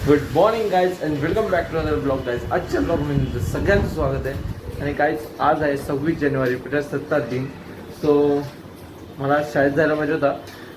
Good morning guys and welcome back to other blog guys. आजच्या ब्लॉगमध्ये तुमचं सगळ्यांचं स्वागत आहे. आणि गाईज आज आहे 26 जानेवारी प्रजासत्ताक दिन. सो मला शाळेत जायला पाहिजे होता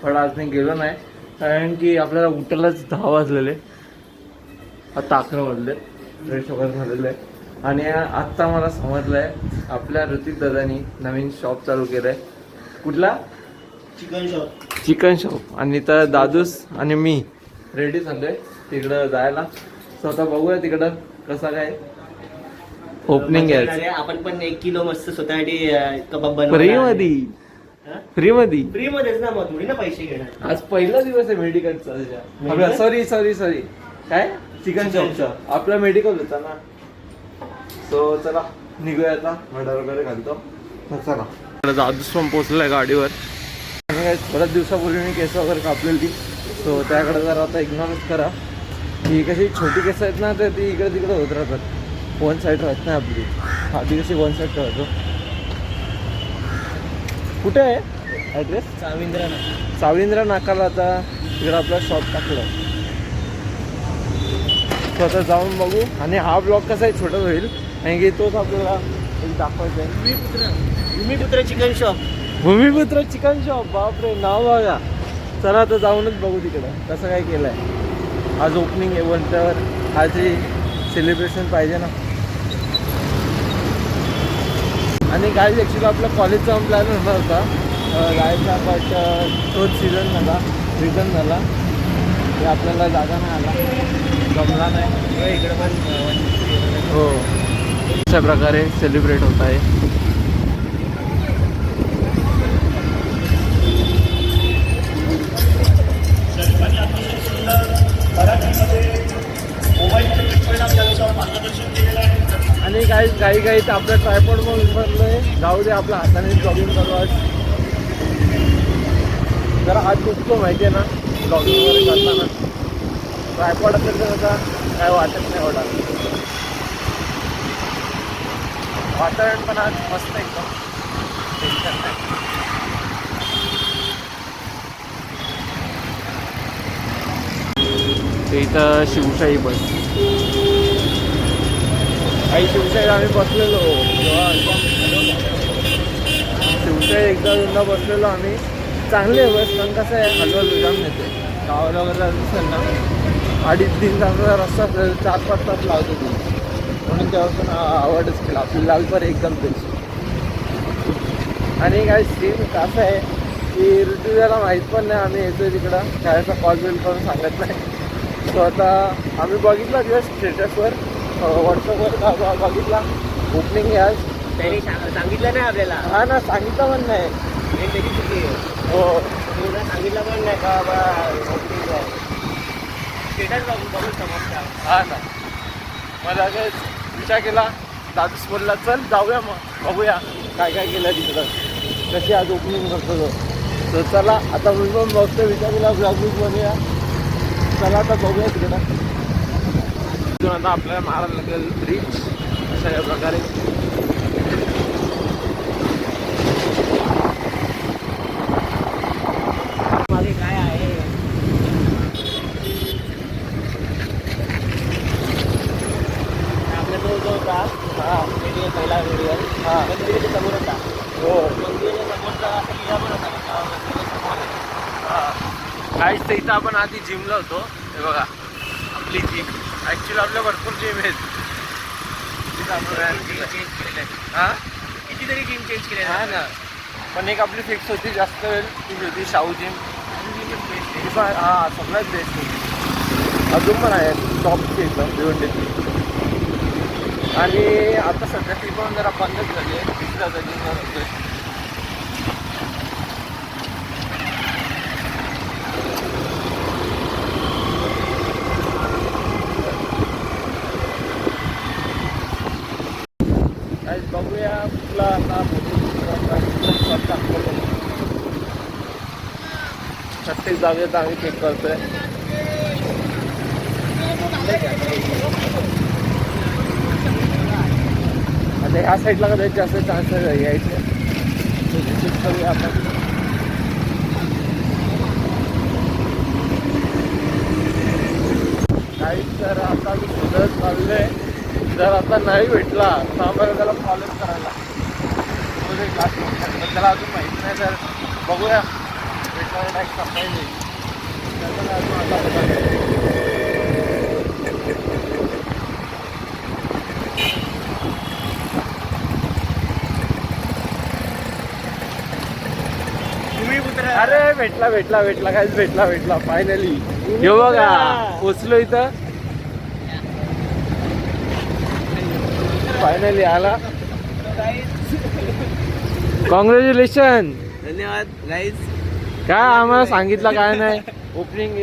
पण आज मी गेलो नाही कारण की आपल्याला उठायलाच 10 वाजलेले. आता 11 वाजले. फ्रेश वगैरे झालेलं आहे. आणि आत्ता मला समजलं आहे आपल्या ऋतिक दादानी नवीन शॉप चालू केलं आहे. कुठला? Chicken shop. आणि तर दादूस आणि मी रेडी झालोय तिकडं जायला. स्वतः बघूया तिकडं कसं काय ओपनिंग आहे. आपण पण 1 किलो मस्त स्वतःसाठी कबाब बनवणार. फ्री मध्ये फ्री मध्येच ना, मग थोडी ना पैसे घेणार. आज पहिला दिवस आहे मेडिकलचा. सॉरी काय चिकन शॉपचा आपला मेडिकल होता ना. सो चला निघूया आता. मर्डर वगैरे घालतो. चला दादूस पण पोचलाय गाडीवर. बऱ्याच दिवसापूर्वी मी केस वगैरे कापलेली. सो त्याकडे जरा आता इग्नोरच करा. ही कशी छोटी केस आहेत ना तर ती इकडे तिकडे होत राहतात. वन साईड राहत नाही आपली. आधी कशी वन साईड राहतो. कुठे आहे ॲड्रेस? साविंद्रा नाकाला. आता तिकडं आपला शॉप टाकलं. स्वतः जाऊन बघू. आणि हा ब्लॉग कसा आहे छोटाच होईल कारण की तोच आपल्याला दाखवायचा आहे. Bhumiputra chicken shop. Bhumiputra chicken shop. बापरे नाव बघा. चला आता जाऊनच बघू तिकडं कसं काय केलं आहे. आज ओपनिंग आहे म्हणल्यावर आज सेलिब्रेशन पाहिजे ना. आणि काय ॲक्च्युली आपलं कॉलेजचा प्लॅन होणार होता जायचा बट तोच सीझन झाला. रिटर्न झाला ते आपल्याला जागा नाही आला. जमला नाही. इकडे पण हो अशा प्रकारे सेलिब्रेट होत आहे. आणि काही तर आपल्या ट्रायपॉड पण उभारलोय. जाऊ दे आपल्या हाताने जॉगिंग करू. आज जरा हात दुखतो माहिती आहे ना जॉगिंग वगैरे करताना. ट्रायपॉड असेल तर आता काय वाटत नाही एवढा. वातावरण पण आज मस्त एकदम. टेन्शन नाही. ते इथं शिवशाही बस. काही शिवशाही आम्ही बसलेलो शिवशाही एकदा दोनदा बसलेलो आम्ही. चांगली आहे बस पण कसं आहे हलवल जाम येते. गावाला वगैरे दिसेल ना 2.5-3 तासाचा रस्ता असेल 4-5 तास लावतो ती. म्हणून तेव्हा पण आवडच केला आपली लालपर एकदम बेस्ट. आणि काही सीन कसं आहे की ऋतुजाला माहीत पण नाही आम्ही येतोय तिकडं. त्याचा कॉल बिल करून सांगत नाही. सो आता आम्ही बघितला दिवस स्टेटसवर व्हॉट्सअपवर बघितला ओपनिंग आहे आज. त्यांनी सांगितलं नाही आपल्याला. हा ना सांगितलं पण नाही. त्याची चुकी आहे. हो सांगितलं पण नाही का बा ओपनिंग आहे. स्टेटस बघून समजता. हा ना. मला काय विचार केला. दादूस बोलला चल जाऊया मग बघूया काय काय केलं तिकडं कशी आज ओपनिंग करतो तो. तर चला आता मी पण बघतो. विचार केला ब्लॉगिंग बनूया. चला आता बघूया तिकडं. तिथून आता आपल्याला मारायला लागेल ब्रिज अशा प्रकारे. मागे काय आहे आपला तो जो होता पहिला व्हिडिओ मंदिराच्या समोर होता. हो मंदिराच्या समोरचा किल्ला पण होता. काहीच तर इथं आपण आधी जिमला होतो. हे बघा आपली जिम. ॲक्च्युली आपल्या भरपूर जिम आहेत. हां कितीतरी जिम चेंज केले. हा ना. पण एक आपली फिक्स होती जास्त वेळ ती होती शाहू जिम. हां सगळ्यात बेस्ट होती. अजून पण आहे टॉपची एकदम भिवंडीतली. आणि आता सध्या ती पण जरा बंदच झाली आहे. तिसऱ्या जिमला होतोय. बघूया कुठला आता प्रत्येक जागेत आम्ही चेक करतोय. आता ह्या साईडला कदाचित जास्त चान्सेस आहे यायचे. चेक करूया आपण. काही तर आता मी शोधत चाललोय. जर आता नाही भेटला तर आम्हाला त्याला फॉलोच करायला पण त्याला अजून माहिती नाही. तर बघूया भेटला डायरेक्ट सप्लाय नाही त्याचा अजून आता पता नाही. अरे भेटला भेटला भेटला काहीच भेटला फायनली. हे बघा पोचलो इथं फायनली आला. कॉंग्रॅच्युलेशन. धन्यवाद गाईज. काय आम्हाला सांगितलं काय नाही. ओपनिंग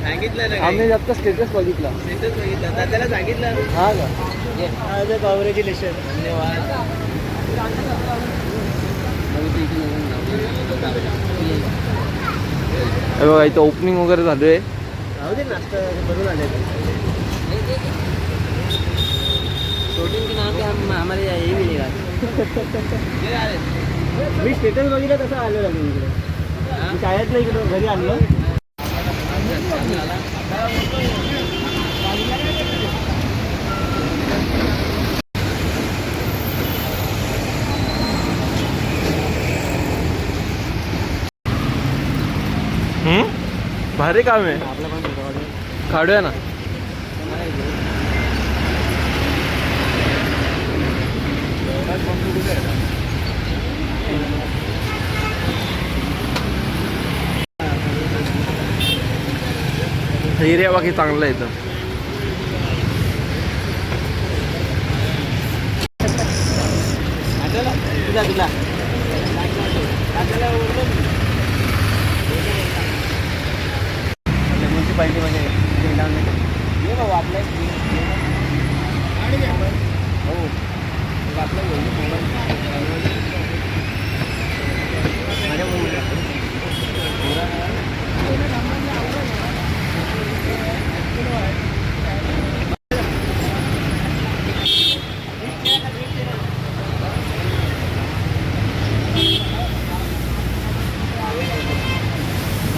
सांगितलं ना आम्ही जास्त स्टेटस बघितला. स्टेटस बघितलं दादाला सांगितलं. हा का कॉंग्रॅच्युलेशन. धन्यवाद. हे बघा इथं ओपनिंग वगैरे झालो आहे. राहू दे नाश्ता करून आले. शूटिंग के नाम पे हम हमारे यही मिलेगा. मी स्टेटस बघितलं तसं आलो लागलो इकडे. शाळेत नाही इकडं घरी आणलं. भारी काम आहे. आपलं पण काढूया ना. एरिया बाकी चांगला आहे इथं. तुला तुला म्युन्सिपाल्टीमध्ये ये भाऊ आपल्या हो आपल्या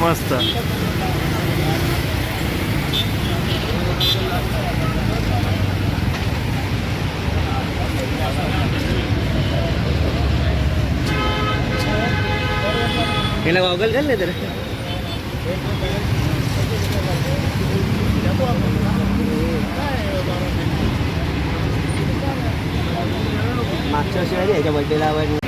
मस्त. याला गॉगल घाल नाही तर मागच्या वर्षी आली याच्या बड्डेला आपण.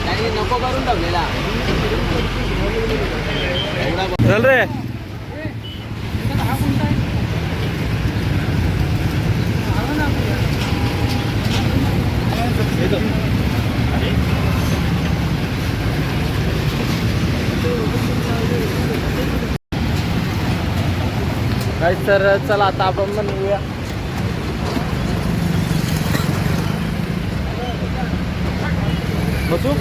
लागल नको करून ठेवलेला. चल रे. काय तर चला आता आपण पण येऊया. बसू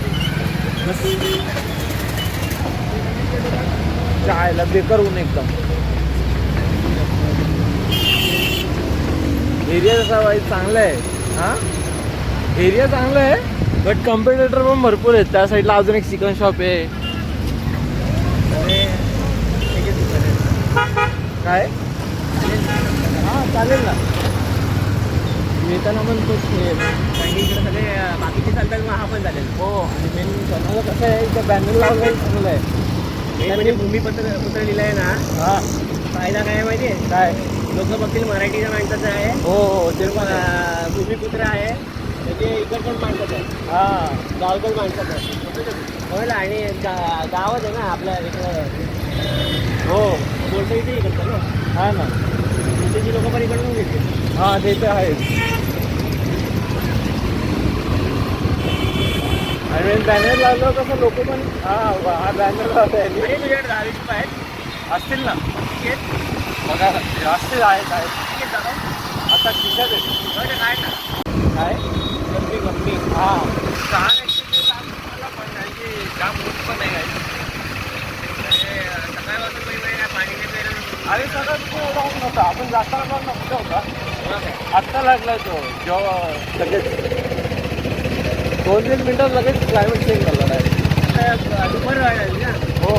चायला बेकार ऊन एकदम. एरिया जसा वाईट चांगला आहे. हा एरिया चांगला आहे बट कॉम्पिटिटर पण भरपूर आहेत. त्या साईडला अजून एक चिकन शॉप आहे. काय हां चालेल ना. येताना पण तोच कारण की इकडे सगळे बाकीचे चालतात मग हा पण चालेल. हो. आणि मेन चांगलं कसं आहे इथं बॅनर लावलं चांगलं आहे. म्हणजे भूमिपत्र पुत्र लिहिलं आहे ना. हां फायदा काय आहे माहिती आहे काय. लोक बघतील मराठीच्या माणसाचं आहे. हो हो ते पण आहे. भूमिपुत्र आहे म्हणजे इकडच्याच माणसाचं आहे. हां गावकल माणसाचं आहे. हो ना. आणि गावात आहे ना आपल्या इकडं. हो बोलतो इथे इकडचं ना. हा ना. त्याची लोक पण इकडून घेतील. हां ते तर आहेच. आणि बॅनर लावलं कसं लोक पण हा बॅनर लावत आहे. आणि तुझ्याकडे 10 रुपये आहेत असतील ना. बघा असतील आहेत आता खिशात आहे. काय ना काय गंभीर गंभीर. हां छान मला पण आणखी जाम होत पण नाही काय. सकाळपासून पाणी नाही प्यायला. आणि सगळं एवढा होत नव्हता. आपण जाताना पण नव्हता होता. आत्ता लागलाय तो जेव्हा लगेच 2-3 मिनिटात लगेच क्लायमेट चेंज झाला डायरेक्ट. दुपार राहिला ना. हो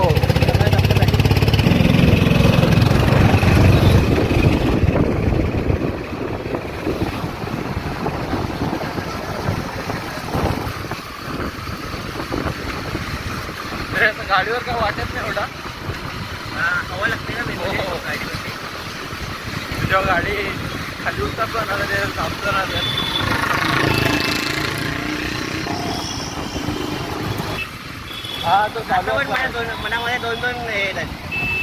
तर आता गाडीवर काय वाटत नाही एवढा. हवा लागते ना हो. गाडीवरती. जेव्हा गाडी खाली उतरतो ना ते थांबतो ना ते. हा तो चालू आता पण असला. मनामध्ये दोन हे येतात.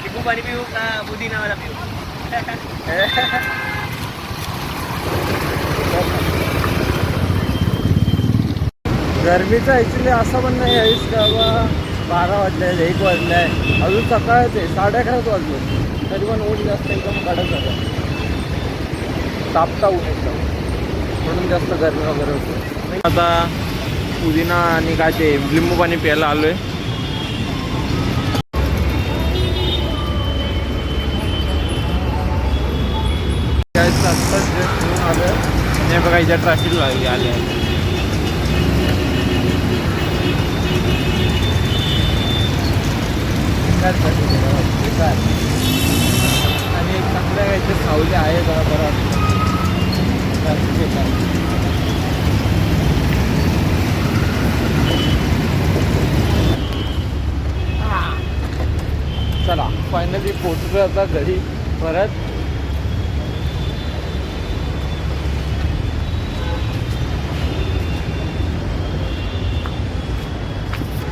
लिंबू पाणी पिऊ का पुदिनावाला पिऊ. गरमीचं ॲक्च्युली असं पण नाही आहेस का बाबा 12 वाजले आहेत 1 वाजले आहे अजून सकाळच आहे 11:30 वाजले तरी पण ऊन जास्त एकदम कडक झालं. तापता ऊन एकदम म्हणून जास्त गरमी वगैरे होते. आता पुदिना आणि काय ते लिंबू पाणी प्यायला आलो आहे. आत्ताच ड्रेस घेऊन आलो आहे. नाही बघा इथे ट्रॅफिक लागली आले आहे. आणि एक चांगल्या काहीतरी सावली आहे बघा बरं चला फायनली पोचलो आता घरी परत.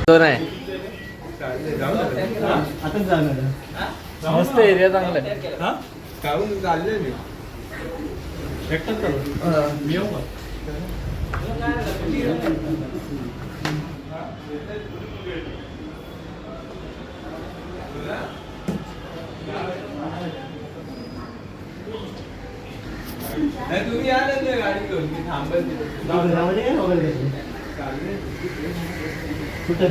तो नाही आता जाणार मस्त एरिया चांगला आहे. काढून चालले मी एकटाच चालू मी येऊ का? तुम्ही आलात ना गाडी घेऊन मी थांबत कुठे